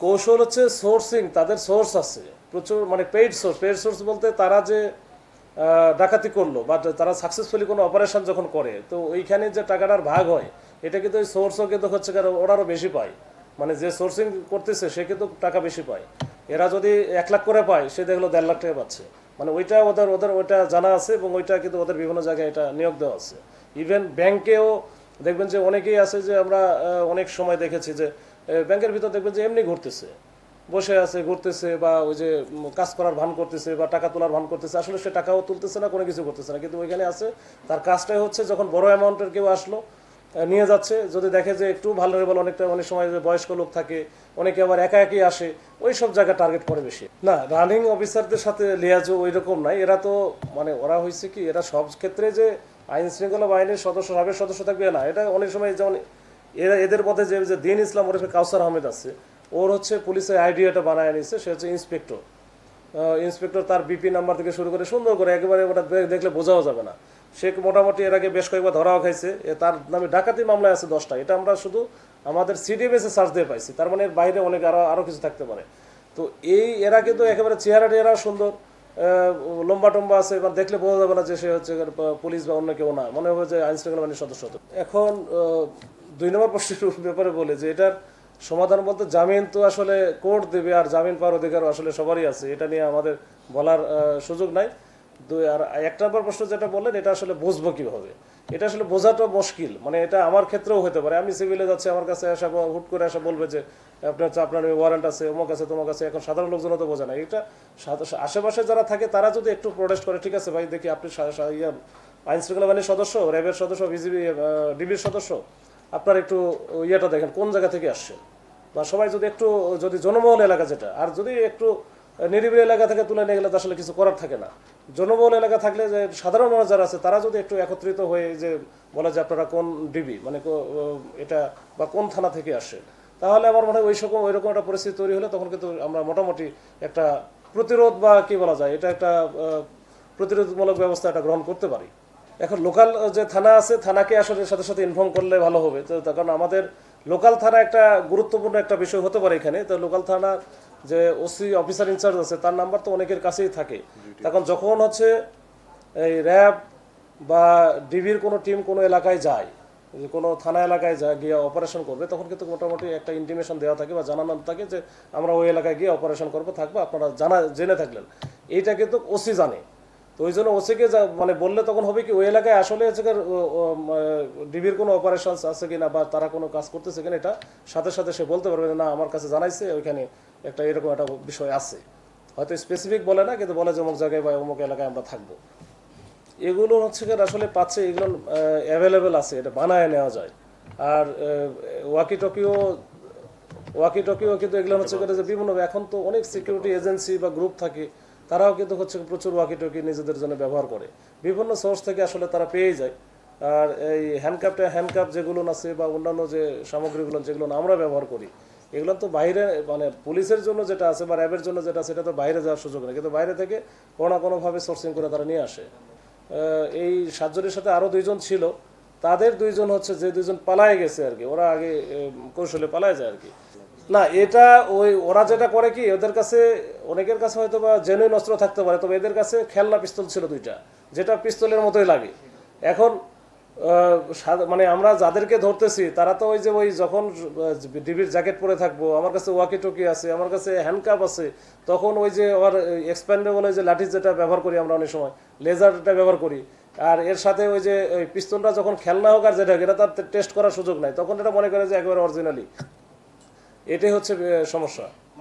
কৌশল হচ্ছে সোর্সিং, তাদের সোর্স আছে প্রচুর, মানে পেইড সোর্স বলতে তারা যে ডাকাতি করলো বা তারা সাকসেসফুলি কোনো অপারেশন যখন করে, তো ওইখানে যে টাকাটার ভাগ হয় এটা কিন্তু ওই সোর্সও কিন্তু হচ্ছে কারণ ওরারও বেশি পায়, মানে যে সোর্সিং করতেছে সে কিন্তু টাকা বেশি পায়। এরা যদি 1 লাখ করে পায়, সে দেখলো 1.5 লাখ টাকা পাচ্ছে, মানে ওইটা ওদের ওদের ওইটা জানা আছে এবং ওইটা কিন্তু ওদের বিভিন্ন জায়গায় এটা নিয়োগ দেওয়া আছে। ইভেন ব্যাংকেও দেখবেন যে অনেকেই আছে যে আমরা অনেক সময় দেখেছি যে ব্যাংকের ভিতর দেখবেন যে এমনি ঘুরতেছে, বসে আছে, ঘুরতেছে, বা ওই যে কাজ করার ভান করতেছে বা টাকা তোলার ভান করতেছে, আসলে সে টাকাও তুলতেছে না, কোনো কিছু করতেছে না, কিন্তু ওইখানে আছে তার কাজটাই হচ্ছে যখন বড় অ্যামাউন্টের কেউ আসলো নিয়ে যাচ্ছে, যদি দেখে যে একটু ভালনারেবল, অনেকটা অনেক সময় বয়স্ক লোক থাকে, অনেকে আবার একা একই আসে, ওই সব জায়গা টার্গেট করে বেশি। না, রানিং অফিসারদের সাথে লিয়াজও ওই রকম নাই। এরা তো মানে ওরা হয়েছে কি, এরা সব ক্ষেত্রে যে আইন শৃঙ্খলা বাহিনীর সদস্য, সাবেক সদস্য থাকবে না, এটা অনেক সময় যেমন এদের মধ্যে যে দিন ইসলাম ওরফে কাউসার আহমেদ আছে, ওর হচ্ছে পুলিশের আইডিয়াটা বানায় নিছে, সে হচ্ছে ইন্সপেক্টর, তার বিপি নাম্বার থেকে শুরু করে সুন্দর করে একেবারে ওটা দেখলে বোঝাও যাবে না। সে মোটামুটি এর আগে বেশ কয়েকবার ধরাও খাইছে, তার নামে ডাকাতি মামলায় আছে 10টা, এটা আমরা শুধু আমাদের সিডিএমএস এ সার্চ দিয়ে পাইছি, তার মানে এর বাইরে অনেক আরও কিছু থাকতে পারে। তো এরা কিন্তু একেবারে চেহারা সুন্দর, লম্বা টম্বা আছে, এবার দেখলে বোঝা যাবে না যে সে হচ্ছে পুলিশ বা অন্য কেউ না, মনে হবে যে আইন শৃঙ্খলা বাহিনীর সদস্য। এখন 2 নম্বর প্রশ্নের ব্যাপারে বলে যে এটার সমাধান বলতে জামিন তো আসলে কোর্ট দেবে, আর জামিন পাওয়ার অধিকার আসলে সবারই আছে, এটা নিয়ে আমাদের বলার সুযোগ নাই। আর 1 নম্বর প্রশ্ন যেটা বললেন, এটা আসলে বুঝবো কীভাবে, এটা আসলে বোঝাটা মুশকিল। মানে এটা আমার ক্ষেত্রেও হতে পারে, আমি সিভিলে যাচ্ছি, আমার কাছে আসা হুট করে আসা বলবে যে আপনার ওয়ারেন্ট আছে, অমুক আছে, তোমার কাছে। এখন সাধারণ লোকজনও তো বোঝে না এটা। আশেপাশে যারা থাকে তারা যদি একটু প্রোটেস্ট করে, ঠিক আছে ভাই, দেখি আপনি আইন শৃঙ্খলা বাহিনীর সদস্য, র্যাবের সদস্য, বিজিবি, ডিবির সদস্য, আপনার একটু ইয়েটা দেখেন কোন জায়গা থেকে আসছে, বা সবাই যদি একটু, যদি জনবহুল এলাকা যেটা, আর যদি একটু নিরিবিলি এলাকা থেকে তুলে নিয়ে গেলে তো আসলে কিছু করার থাকে না। জনবহুল এলাকা থাকলে যে সাধারণ মানুষ যারা আছে তারা যদি একটু একত্রিত হয়ে যে বলে যে আপনারা কোন ডিবি, মানে এটা বা কোন থানা থেকে আসে, তাহলে আমার মনে হয় ওইরকম একটা পরিস্থিতি তৈরি হলে তখন কিন্তু আমরা মোটামুটি একটা প্রতিরোধ বা কি বলা যায়, এটা একটা প্রতিরোধমূলক ব্যবস্থা এটা গ্রহণ করতে পারি। এখন লোকাল যে থানা আছে, থানাকে আসলে সাথে সাথে ইনফর্ম করলে ভালো হবে, তো কারণ আমাদের লোকাল থানা একটা গুরুত্বপূর্ণ একটা বিষয় হতে পারে এখানে। তো লোকাল থানা যে ওসি অফিসার ইনচার্জ আছে, তার নাম্বার তো অনেকের কাছেই থাকে। তখন যখন হচ্ছে এই র্যাব বা ডিবির কোনো টিম কোনো এলাকায় যায়, কোনো থানা এলাকায় যায় গিয়ে অপারেশন করবে, তখন কিন্তু মোটামুটি একটা ইন্টিমেশন দেওয়া থাকে বা জানানো থাকে যে আমরা ওই এলাকায় গিয়ে অপারেশন করবো, থাকবো, আপনারা জেনে থাকলেন। এইটা কিন্তু ওসি জানে। তো ওই জন্য ওসিকে মানে বললে তখন হবে কি, ওই এলাকায় আসলে হচ্ছে ডিবির কোনো অপারেশন আছে কিনা বা তারা কোনো কাজ করতেছে কিনা, এটা সাথে সাথে সে বলতে পারবে না আমার কাছে জানাইছে ওইখানে একটা এরকম একটা বিষয় আছে। হয়তো স্পেসিফিক বলে না, কিন্তু বলে যে অমুক জায়গায় বা অমুক এলাকায় আমরা থাকবো। এগুলো হচ্ছে আসলে পাচ্ছে, এগুলো অ্যাভেলেবেল আছে, এটা বানায় নেওয়া যায়। আর ওয়াকি টকিও কিন্তু এগুলো হচ্ছে যে বিভিন্ন, এখন তো অনেক সিকিউরিটি এজেন্সি বা গ্রুপ থাকে, তারাও কিন্তু হচ্ছে প্রচুর ওয়াকি টকি নিজেদের জন্য ব্যবহার করে, বিভিন্ন সোর্স থেকে আসলে তারা পেয়ে যায়। আর এই হ্যান্ডকাপ যেগুলো আছে বা অন্যান্য যে সামগ্রীগুলো যেগুলো আমরা ব্যবহার করি, এগুলো তো বাইরে, মানে পুলিশের জন্য যেটা আছে বা র্যাবের জন্য যেটা, সেটা তো বাইরে যাওয়ার সুযোগ নেই, কিন্তু বাইরে থেকে কোনো না কোনোভাবে সোর্সিং করে তারা নিয়ে আসে। এই 7 জনের সাথে আরও 2 জন ছিল, তাদের 2 জন হচ্ছে যে 2 জন পালায় গেছে আর কি, ওরা আগে কৌশলে পালায় যায় আর কি। না, এটা ওরা যেটা করে কি, ওদের কাছে অনেকের কাছে হয়তো বা জেনুইন অস্ত্র থাকতে পারে, তবে এদের কাছে খেলনা পিস্তল ছিল 2টা, যেটা পিস্তলের মতোই লাগে। এখন মানে আমরা যাদেরকে ধরতেছি তারা তো ওই যখন ডিবির জ্যাকেট পরে থাকবো, আমার কাছে ওয়াকি টকি আছে, আমার কাছে হ্যান্ডকাপ আছে, তখন ওই যে ওর এক্সপ্যান্ডেবল যে লাঠি যেটা ব্যবহার করি আমরা অনেক সময়, লেজারটা ব্যবহার করি, আর এর সাথে ওই যে ওই পিস্তলটা যখন খেলনা হোক আর যেটা, এটা তার টেস্ট করার সুযোগ নাই, তখন এটা মনে করে যে একেবারে অরিজিনালি। এটাই হচ্ছে সমস্যা।